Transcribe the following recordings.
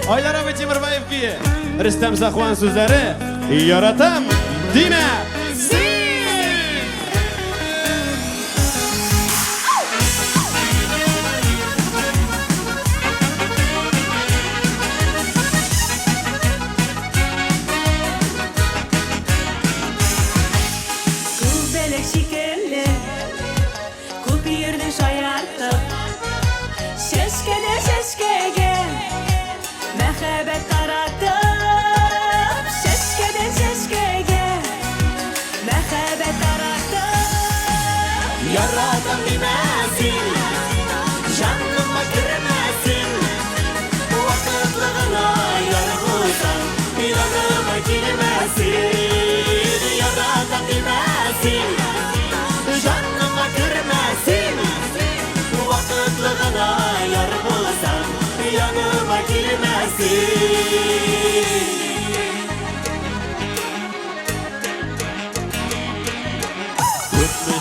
Aylar abi Timurbayev ki Rüstem Sakvan sözleri yaratam dime Yaradan bilmesin, canıma girmesin. Vakitlığına yar bulsan, yanıma girmesin. Yaradan bilmesin, canıma girmesin. Vakitlığına yar bulsan, yanıma girmesin.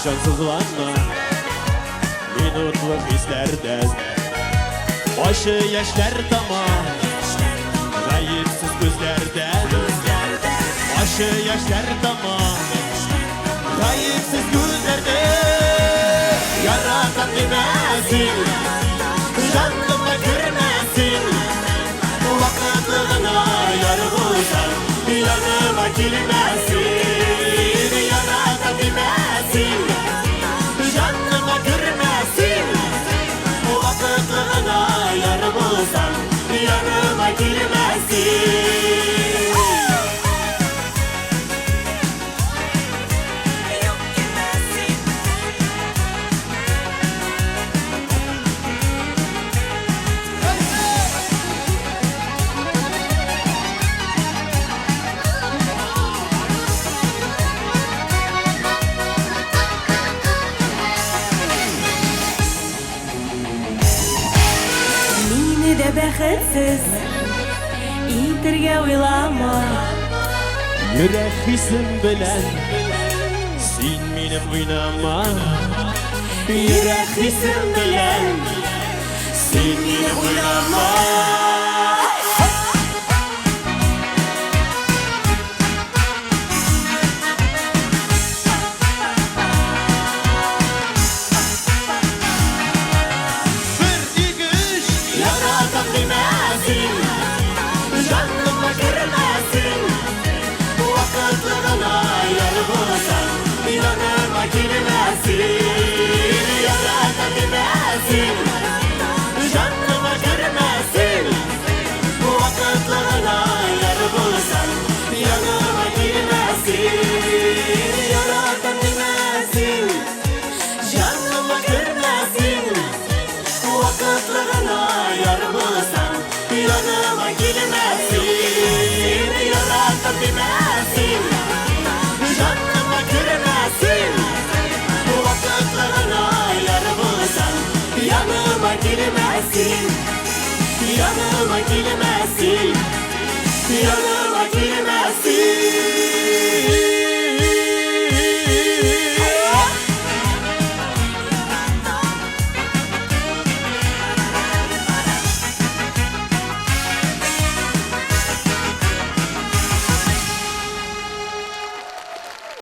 Şanssızlanma minutluk hislerden başı yaşlar tamam kayıpsız gözlerden başı yaşlar tamam kayıpsız gözlerden yaratan bilmesin canıma girmesin vakitlığına yar bulsan yanıma girmesin yaratan bilmesin canıma girmesin vakitlığına yar bulsan yanıma girmesin. Yok girmesin. Mini de bexitsiz itirge oylama Yürek hisim bilen sen benim oynama Yürek hisim bilen sen benim oynama Yaratan bilmesin, canım